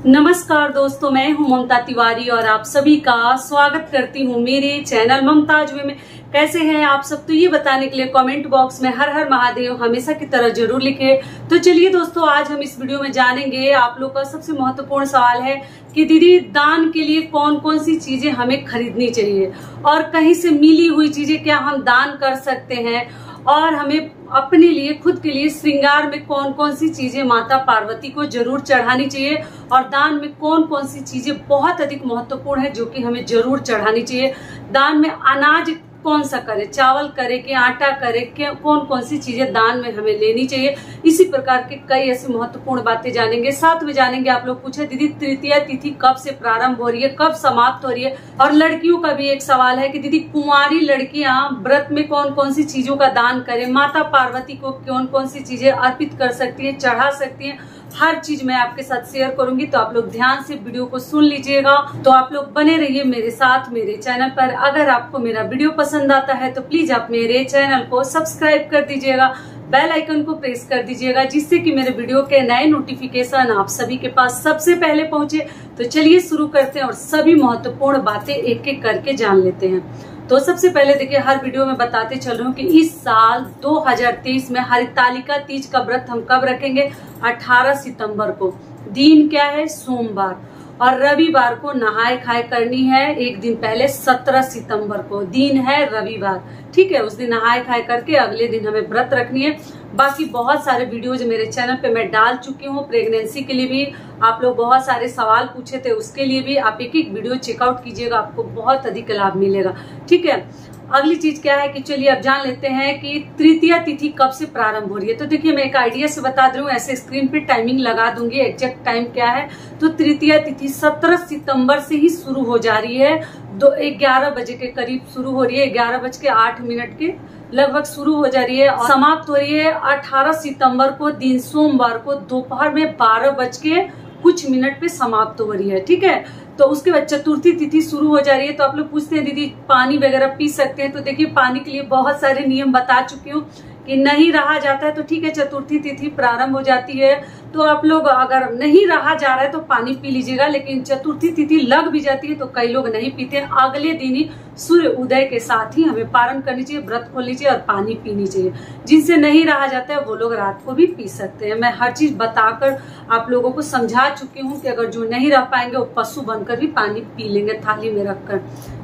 नमस्कार दोस्तों, मैं हूं ममता तिवारी और आप सभी का स्वागत करती हूं मेरे चैनल ममताज वे में। कैसे हैं आप सब? तो ये बताने के लिए कमेंट बॉक्स में हर हर महादेव हमेशा की तरह जरूर लिखें। तो चलिए दोस्तों, आज हम इस वीडियो में जानेंगे, आप लोग का सबसे महत्वपूर्ण सवाल है कि दीदी दान के लिए कौन कौन सी चीजें हमें खरीदनी चाहिए और कहीं से मिली हुई चीजें क्या हम दान कर सकते हैं, और हमें अपने लिए खुद के लिए श्रृंगार में कौन कौन सी चीजें माता पार्वती को जरूर चढ़ानी चाहिए, और दान में कौन कौन सी चीजें बहुत अधिक महत्वपूर्ण है जो कि हमें जरूर चढ़ानी चाहिए। दान में अनाज कौन सा करे, चावल करे कि आटा करे, कौन कौन सी चीजें दान में हमें लेनी चाहिए। इसी प्रकार के कई ऐसी महत्वपूर्ण बातें जानेंगे। साथ में जानेंगे, आप लोग पूछे दीदी तृतीया तिथि कब से प्रारंभ हो रही है, कब समाप्त हो रही है। और लड़कियों का भी एक सवाल है कि दीदी कुंवारी लड़कियां व्रत में कौन कौन सी चीजों का दान करें, माता पार्वती को कौन कौन सी चीजें अर्पित कर सकती है, चढ़ा सकती है। हर चीज मैं आपके साथ शेयर करूंगी, तो आप लोग ध्यान से वीडियो को सुन लीजिएगा। तो आप लोग बने रहिए मेरे साथ मेरे चैनल पर। अगर आपको मेरा वीडियो पसंद आता है तो प्लीज आप मेरे चैनल को सब्सक्राइब कर दीजिएगा, बेल आइकन को प्रेस कर दीजिएगा, जिससे कि मेरे वीडियो के नए नोटिफिकेशन आप सभी के पास सबसे पहले पहुंचे। तो चलिए शुरू करते हैं और सभी महत्वपूर्ण बातें एक एक करके जान लेते हैं। तो सबसे पहले देखिए, हर वीडियो में बताते चल रही हूँ कि इस साल 2023 में हरितालिका तीज का व्रत हम कब रखेंगे? 18 सितंबर को। दिन क्या है? सोमवार। और रविवार को नहाए खाए करनी है एक दिन पहले, 17 सितंबर को दिन है रविवार। ठीक है, उस दिन नहाए खाए करके अगले दिन हमें व्रत रखनी है। बाकी बहुत सारे वीडियोज मेरे चैनल पे मैं डाल चुकी हूँ। प्रेगनेंसी के लिए भी आप लोग बहुत सारे सवाल पूछे थे, उसके लिए भी आप एक एक वीडियो चेकआउट कीजिएगा, आपको बहुत अधिक लाभ मिलेगा। ठीक है, अगली चीज क्या है कि चलिए अब जान लेते हैं कि तृतीया तिथि कब से प्रारंभ हो रही है। तो देखिए, मैं एक आइडिया से बता दे रही हूँ, ऐसे स्क्रीन पे टाइमिंग लगा दूंगी, एग्जैक्ट टाइम क्या है। तो तृतीया तिथि 17 सितंबर से ही शुरू हो जा रही है। 11 बजे के करीब शुरू हो रही है, 11:08 के लगभग शुरू हो जा रही है और समाप्त हो रही है 18 सितंबर को दिन सोमवार को दोपहर में 12:00 पे समाप्त हो रही है। ठीक है, तो उसके बाद चतुर्थी तिथि शुरू हो जा रही है। तो आप लोग पूछते हैं दीदी पानी वगैरह पी सकते हैं? तो देखिए, पानी के लिए बहुत सारे नियम बता चुकी हूँ कि नहीं रहा जाता है तो ठीक है, चतुर्थी तिथि प्रारंभ हो जाती है तो आप लोग अगर नहीं रहा जा रहा है तो पानी पी लीजिएगा, लेकिन चतुर्थी तिथि लग भी जाती है तो कई लोग नहीं पीते। अगले दिन ही सूर्य उदय के साथ ही हमें पारण करनी चाहिए, व्रत खोलनी चाहिए और पानी पीनी चाहिए। जिनसे नहीं रहा जाता है वो लोग रात को भी पी सकते हैं। मैं हर चीज बताकर आप लोगों को समझा चुकी हूँ कि अगर जो नहीं रह पाएंगे वो पशु बनकर भी पानी पी लेंगे थाली में रखकर।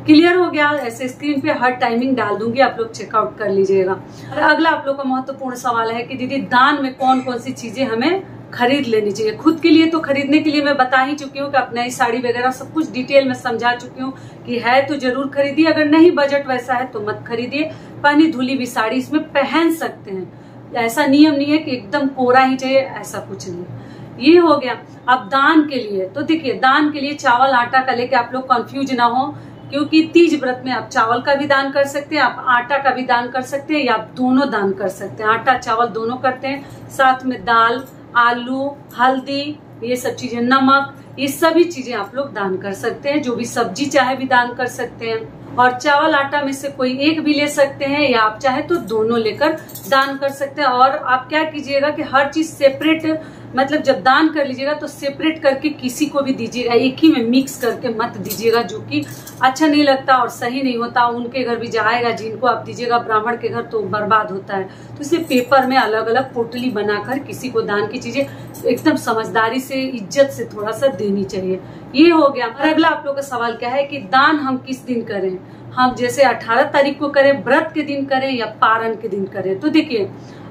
क्लियर हो गया? ऐसे स्क्रीन पे हर टाइमिंग डाल दूंगी, आप लोग चेकआउट कर लीजिएगा। और अगला आप लोग का महत्वपूर्ण सवाल है कि दीदी दान में कौन कौन सी चीजें हमें खरीद लेनी चाहिए। खुद के लिए तो खरीदने के लिए मैं बता ही चुकी हूँ कि आप नई साड़ी वगैरह सब कुछ डिटेल में समझा चुकी हूँ कि है तो जरूर खरीदिए, अगर नहीं बजट वैसा है तो मत खरीदिए। पहनी धुली हुई साड़ी इसमें पहन सकते हैं, ऐसा नियम नहीं है कि एकदम कोरा ही चाहिए, ऐसा कुछ नहीं। ये हो गया। अब दान के लिए तो देखिए, दान के लिए चावल आटा का लेके आप लोग कंफ्यूज ना हो, क्योंकि तीज व्रत में आप चावल का भी दान कर सकते हैं, आप आटा का भी दान कर सकते हैं, या आप दोनों दान कर सकते हैं। आटा चावल दोनों करते हैं, साथ में दाल, आलू, हल्दी, ये सब चीजें, नमक, ये सभी चीजें आप लोग दान कर सकते हैं। जो भी सब्जी चाहे भी दान कर सकते हैं। और चावल आटा में से कोई एक भी ले सकते हैं, या आप चाहे तो दोनों लेकर दान कर सकते हैं। और आप क्या कीजिएगा कि हर चीज सेपरेट, मतलब जब दान कर लीजिएगा तो सेपरेट करके किसी को भी दीजिएगा, एक ही में मिक्स करके मत दीजिएगा, जो कि अच्छा नहीं लगता और सही नहीं होता। उनके घर भी जाएगा जिनको आप दीजिएगा, ब्राह्मण के घर तो बर्बाद होता है। तो इसलिए पेपर में अलग अलग पोटली बनाकर किसी को दान की चीजें एकदम समझदारी से, इज्जत से थोड़ा सा देनी चाहिए। ये हो गया। और अगला आप लोग का सवाल क्या है कि दान हम किस दिन करें? हम जैसे 18 तारीख को करें, व्रत के दिन करें, या पारण के दिन करें? तो देखिए,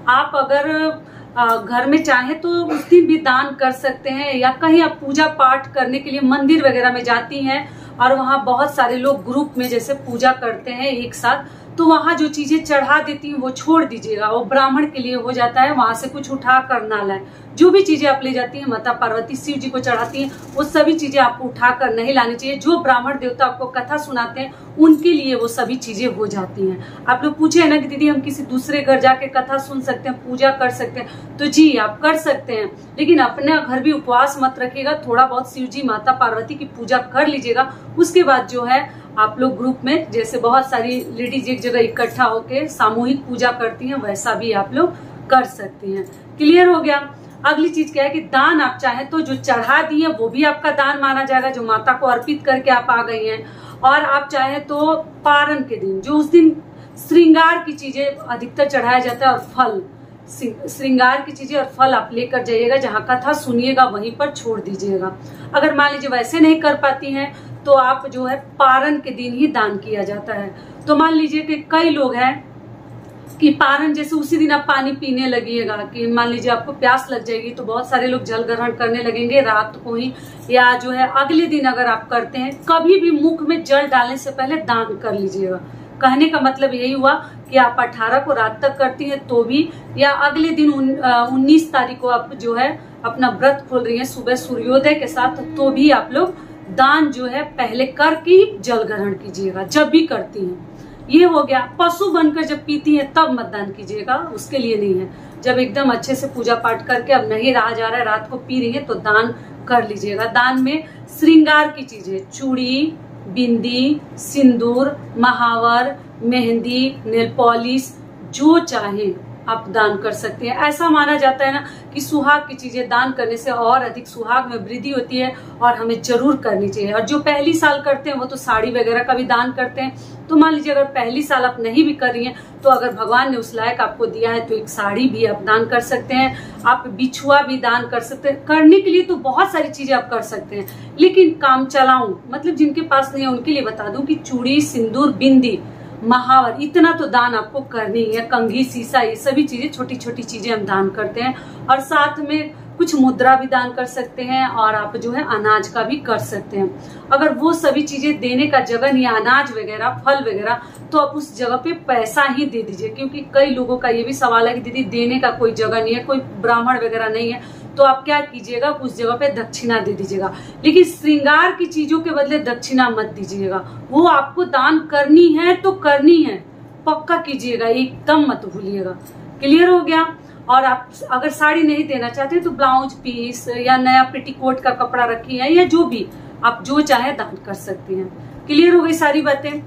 आप अगर घर में चाहे तो उस दिन भी दान कर सकते हैं, या कहीं आप पूजा पाठ करने के लिए मंदिर वगैरह में जाती हैं और वहाँ बहुत सारे लोग ग्रुप में जैसे पूजा करते हैं एक साथ, तो वहाँ जो चीजें चढ़ा देती हैं वो छोड़ दीजिएगा, वो ब्राह्मण के लिए हो जाता है। वहां से कुछ उठा कर ना लाए। जो भी चीजें आप ले जाती हैं, माता पार्वती शिव जी को चढ़ाती हैं, वो सभी चीजें आपको उठा कर नहीं लानी चाहिए। जो ब्राह्मण देवता आपको कथा सुनाते हैं उनके लिए वो सभी चीजें हो जाती हैं। आप लोग पूछे है ना कि दीदी हम किसी दूसरे घर जाके कथा सुन सकते हैं, पूजा कर सकते हैं? तो जी आप कर सकते हैं, लेकिन अपने घर भी उपवास मत रखिएगा। थोड़ा बहुत शिव जी माता पार्वती की पूजा कर लीजिएगा। उसके बाद जो है आप लोग ग्रुप में, जैसे बहुत सारी लेडीज एक जगह इकट्ठा होकर सामूहिक पूजा करती हैं, वैसा भी आप लोग कर सकते हैं। क्लियर हो गया? अगली चीज क्या है कि दान आप चाहें तो जो चढ़ा दिए वो भी आपका दान माना जाएगा, जो माता को अर्पित करके आप आ गई हैं। और आप चाहें तो पारण के दिन, जो उस दिन श्रृंगार की चीजें अधिकतर चढ़ाया जाता है, और फल, श्रृंगार की चीजें और फल आप लेकर जाइएगा, जहां कथा सुनिएगा वहीं पर छोड़ दीजिएगा। अगर मान लीजिए वैसे नहीं कर पाती हैं तो आप जो है पारण के दिन ही दान किया जाता है। तो मान लीजिए कि कई लोग हैं कि पारण जैसे उसी दिन आप पानी पीने लगिएगा, कि मान लीजिए आपको प्यास लग जाएगी तो बहुत सारे लोग जल ग्रहण करने लगेंगे रात को ही, या जो है अगले दिन अगर आप करते हैं, कभी भी मुख में जल डालने से पहले दान कर लीजिएगा। कहने का मतलब यही हुआ कि आप 18 को रात तक करती हैं तो भी, या अगले दिन 19 तारीख को आप जो है अपना व्रत खोल रही हैं सुबह सूर्योदय के साथ, तो भी आप लोग दान जो है पहले करके जल ग्रहण कीजिएगा जब भी करती हैं। ये हो गया। पशु बनकर जब पीती है तब मतदान कीजिएगा, उसके लिए नहीं है। जब एकदम अच्छे से पूजा पाठ करके अब नहीं रहा जा रहा है, रात को पी रही है, तो दान कर लीजिएगा। दान में श्रृंगार की चीजें, चूड़ी, बिंदी, सिंदूर, महावर, मेहंदी, नेल पॉलिश, जो चाहे आप दान कर सकते हैं। ऐसा माना जाता है ना कि सुहाग की चीजें दान करने से और अधिक सुहाग में वृद्धि होती है, और हमें जरूर करनी चाहिए। और जो पहली साल करते हैं वो तो साड़ी वगैरह का भी दान करते हैं। तो मान लीजिए अगर पहली साल आप नहीं भी कर रही हैं, तो अगर भगवान ने उस लायक आपको दिया है तो एक साड़ी भी आप दान कर सकते हैं, आप बिछुआ भी दान कर सकते हैं। करने के लिए तो बहुत सारी चीजें आप कर सकते हैं, लेकिन काम चलाऊं मतलब जिनके पास नहीं है उनके लिए बता दूं कि चूड़ी, सिंदूर, बिंदी, महावर, इतना तो दान आपको करनी है। कंघी, शीशा, ये सभी चीजें, छोटी छोटी चीजें हम दान करते हैं। और साथ में कुछ मुद्रा भी दान कर सकते हैं, और आप जो है अनाज का भी कर सकते हैं। अगर वो सभी चीजें देने का जगह नहीं है, अनाज वगैरह, फल वगैरह, तो आप उस जगह पे पैसा ही दे दीजिए। क्योंकि कई लोगों का ये भी सवाल है कि दीदी देने का कोई जगह नहीं है, कोई ब्राह्मण वगैरह नहीं है, तो आप क्या कीजिएगा, उस जगह पे दक्षिणा दे दीजिएगा। लेकिन श्रृंगार की चीजों के बदले दक्षिणा मत दीजिएगा। वो आपको दान करनी है तो करनी है, पक्का कीजिएगा, एकदम मत भूलिएगा। क्लियर हो गया। और आप अगर साड़ी नहीं देना चाहते तो ब्लाउज पीस या नया पेटीकोट का कपड़ा रखी है, या जो भी आप जो चाहे दान कर सकती हैं। क्लियर हो गई सारी बातें।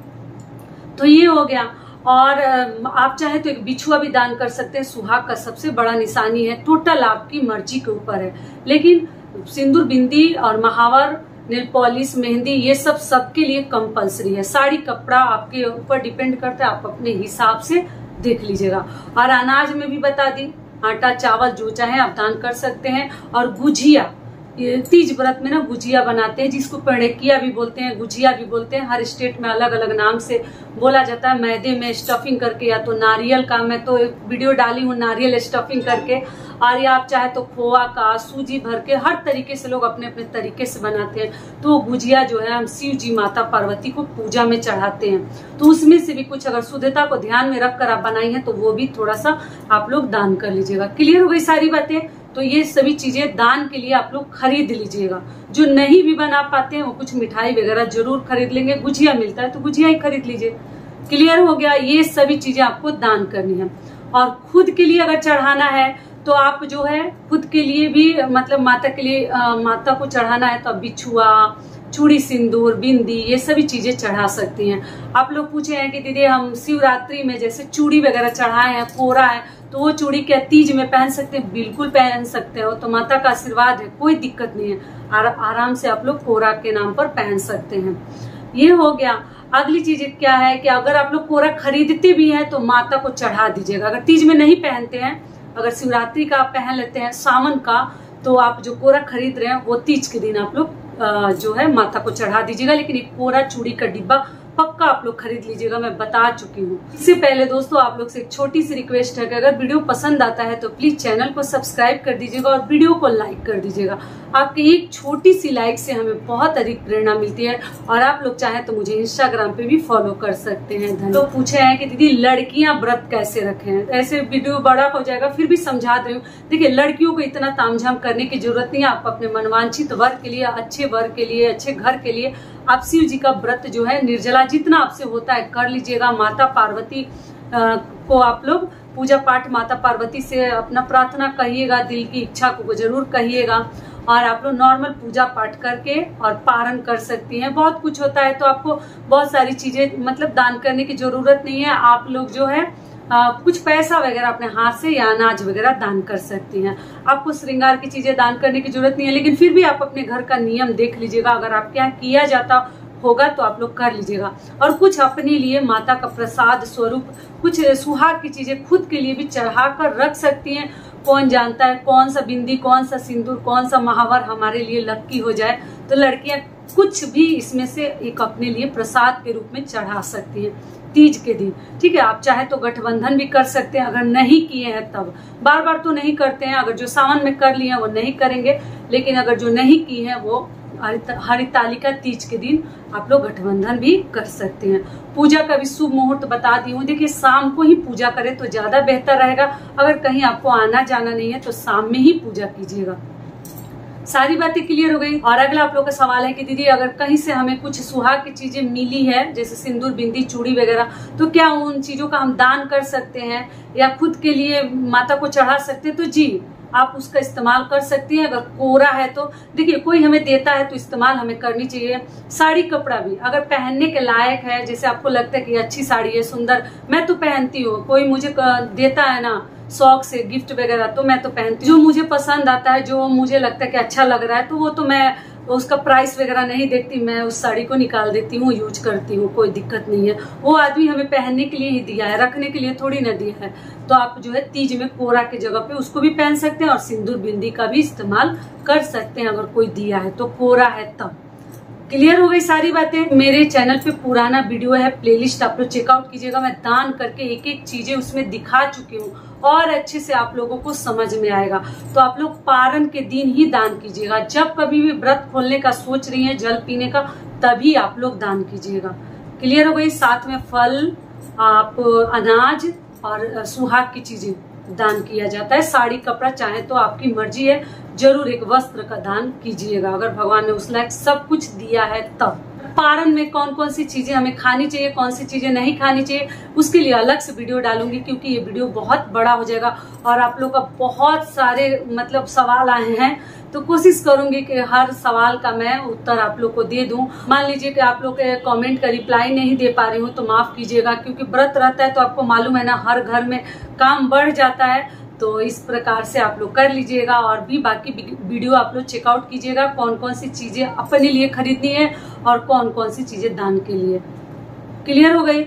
तो ये हो गया। और आप चाहे तो एक बिछुआ भी दान कर सकते हैं, सुहाग का सबसे बड़ा निशानी है। टोटल आपकी मर्जी के ऊपर है, लेकिन सिंदूर, बिंदी और महावर, नेल पॉलिश, मेहंदी, ये सब सबके लिए कंपलसरी है। साड़ी, कपड़ा आपके ऊपर डिपेंड करता है, आप अपने हिसाब से देख लीजिएगा। और अनाज में भी बता दी, आटा, चावल, जो चाहे आप दान कर सकते हैं। और गुजिया, तीज व्रत में ना गुजिया बनाते हैं, जिसको पेड़ेकिया भी बोलते हैं, गुजिया भी बोलते हैं। हर स्टेट में अलग अलग नाम से बोला जाता है। मैदे में स्टफिंग करके, या तो नारियल का, मैं तो एक वीडियो डाली हूँ नारियल स्टफिंग करके, और या आप चाहे तो खोआ का, सूजी भर के, हर तरीके से लोग अपने अपने तरीके से बनाते हैं। तो गुजिया जो है हम शिव जी, माता पार्वती को पूजा में चढ़ाते हैं। तो उसमें से भी कुछ अगर शुद्धता को ध्यान में रखकर आप बनाई हैं तो वो भी थोड़ा सा आप लोग दान कर लीजिएगा। क्लियर हो गई सारी बातें। तो ये सभी चीजें दान के लिए आप लोग खरीद लीजिएगा। जो नहीं भी बना पाते हैं वो कुछ मिठाई वगैरह जरूर खरीद लेंगे। गुजिया मिलता है तो गुजिया ही खरीद लीजिए। क्लियर हो गया। ये सभी चीजें आपको दान करनी है। और खुद के लिए अगर चढ़ाना है तो आप जो है खुद के लिए भी, मतलब माता के लिए, माता को चढ़ाना है तो आप बिछुआ, चूड़ी, सिंदूर, बिंदी, ये सभी चीजें चढ़ा सकती हैं। आप लोग पूछे हैं कि दीदी हम शिवरात्रि में जैसे चूड़ी वगैरह चढ़ाए हैं, कोरा है, तो वो चूड़ी क्या तीज में पहन सकते हैं? बिल्कुल पहन सकते हो, तो माता का आशीर्वाद है, कोई दिक्कत नहीं है। आराम से आप लोग कोरा के नाम पर पहन सकते हैं। ये हो गया। अगली चीज क्या है कि अगर आप लोग कोरा खरीदते भी हैं तो माता को चढ़ा दीजिएगा। अगर तीज में नहीं पहनते हैं, अगर शिवरात्रि का आप पहन लेते हैं, सावन का, तो आप जो कोरा खरीद रहे हैं वो तीज के दिन आप लोग जो है माता को चढ़ा दीजिएगा। लेकिन एक कोरा चूड़ी का डिब्बा पक्का आप लोग खरीद लीजिएगा, मैं बता चुकी हूँ। इससे पहले दोस्तों आप लोग से एक छोटी सी रिक्वेस्ट है कि अगर वीडियो पसंद आता है तो प्लीज चैनल को सब्सक्राइब कर दीजिएगा और वीडियो को लाइक कर दीजिएगा। आपकी एक छोटी सी लाइक से हमें बहुत अधिक प्रेरणा मिलती है। और आप लोग चाहें तो मुझे इंस्टाग्राम पे भी फॉलो कर सकते हैं। तो पूछे हैं कि दीदी लड़कियां व्रत कैसे रखें? ऐसे वीडियो बड़ा हो जाएगा, फिर भी समझा रही हूँ। देखिए, लड़कियों को इतना तामझाम करने की जरूरत नहीं है। आप अपने मनवांछित वर के लिए, अच्छे वर के लिए, अच्छे घर के लिए आप शिव जी का व्रत जो है निर्जला जितना आपसे होता है कर लीजिएगा। माता पार्वती को आप लोग पूजा पाठ माता पार्वती से अपना प्रार्थना कहिएगा, दिल की इच्छा को जरूर कहिएगा। और आप लोग नॉर्मल पूजा पाठ करके और पारण कर सकती हैं। बहुत कुछ होता है तो आपको बहुत सारी चीजें मतलब दान करने की जरूरत नहीं है। आप लोग जो है कुछ पैसा वगैरह अपने हाथ से या अनाज वगैरह दान कर सकती हैं। आपको श्रृंगार की चीजें दान करने की जरूरत नहीं है, लेकिन फिर भी आप अपने घर का नियम देख लीजिएगा। अगर आपके यहाँ किया जाता होगा तो आप लोग कर लीजिएगा। और कुछ अपने लिए माता का प्रसाद स्वरूप कुछ सुहाग की चीजें खुद के लिए भी चढ़ा कर रख सकती हैं। कौन जानता है कौन सा बिंदी, कौन सा सिंदूर, कौन सा महावर हमारे लिए लक्की हो जाए। तो लड़कियां कुछ भी इसमें से एक अपने लिए प्रसाद के रूप में चढ़ा सकती हैं तीज के दिन। ठीक है, आप चाहे तो गठबंधन भी कर सकते हैं, अगर नहीं किए हैं तब। बार बार तो नहीं करते हैं, अगर जो सावन में कर लिए हैं वो नहीं करेंगे, लेकिन अगर जो नहीं किए हैं वो हरितालिका तीज के दिन आप लोग गठबंधन भी कर सकते हैं। पूजा का भी शुभ मुहूर्त बता दी हूँ। देखिए, शाम को ही पूजा करें तो ज्यादा बेहतर रहेगा। अगर कहीं आपको आना जाना नहीं है तो शाम में ही पूजा कीजिएगा। सारी बातें क्लियर हो गई। और अगला आप लोग का सवाल है कि दीदी अगर कहीं से हमें कुछ सुहाग की चीजें मिली है, जैसे सिंदूर, बिंदी, चूड़ी वगैरह, तो क्या उन चीजों का हम दान कर सकते हैं या खुद के लिए माता को चढ़ा सकते हैं? तो जी, आप उसका इस्तेमाल कर सकती हैं। अगर कोरा है तो देखिए, कोई हमें देता है तो इस्तेमाल हमें करनी चाहिए। साड़ी कपड़ा भी अगर पहनने के लायक है, जैसे आपको लगता है कि अच्छी साड़ी है, सुंदर, मैं तो पहनती हूँ, कोई मुझे देता है ना शौक से गिफ्ट वगैरह, तो मैं तो पहनती हूँ। जो मुझे पसंद आता है, जो मुझे लगता है कि अच्छा लग रहा है, तो वो तो मैं उसका प्राइस वगैरह नहीं देखती, मैं उस साड़ी को निकाल देती हूँ, यूज करती हूँ, कोई दिक्कत नहीं है। वो आदमी हमें पहनने के लिए ही दिया है, रखने के लिए थोड़ी ना दिया है। तो आप जो है तीज में कोरा की जगह पे उसको भी पहन सकते हैं और सिंदूर बिंदी का भी इस्तेमाल कर सकते हैं, अगर कोई दिया है तो, कोरा है तब। क्लियर हो गई सारी बातें। मेरे चैनल पे पुराना वीडियो है, प्लेलिस्ट आप लोग चेकआउट कीजिएगा। मैं दान करके एक एक चीजें उसमें दिखा चुकी हूँ और अच्छे से आप लोगों को समझ में आएगा। तो आप लोग पारण के दिन ही दान कीजिएगा। जब कभी भी व्रत खोलने का सोच रही हैं, जल पीने का, तभी आप लोग दान कीजिएगा। क्लियर हो गई। साथ में फल, आप अनाज और सुहाग की चीजें दान किया जाता है। साड़ी कपड़ा चाहे तो आपकी मर्जी है, जरूर एक वस्त्र का दान कीजिएगा अगर भगवान ने उस लायक सब कुछ दिया है तब। पारण में कौन कौन सी चीजें हमें खानी चाहिए, कौन सी चीजें नहीं खानी चाहिए, उसके लिए अलग से वीडियो डालूंगी, क्योंकि ये वीडियो बहुत बड़ा हो जाएगा और आप लोग का बहुत सारे सवाल आए हैं। तो कोशिश करूंगी कि हर सवाल का मैं उत्तर आप लोग को दे दूं। मान लीजिए कि आप लोग के कमेंट का रिप्लाई नहीं दे पा रही हूँ तो माफ कीजिएगा, क्योंकि व्रत रहता है तो आपको मालूम है ना, हर घर में काम बढ़ जाता है। तो इस प्रकार से आप लोग कर लीजिएगा और भी बाकी वीडियो आप लोग चेकआउट कीजिएगा, कौन कौन सी चीजें अपने लिए खरीदनी है और कौन कौन सी चीजें दान के लिए। क्लियर हो गई।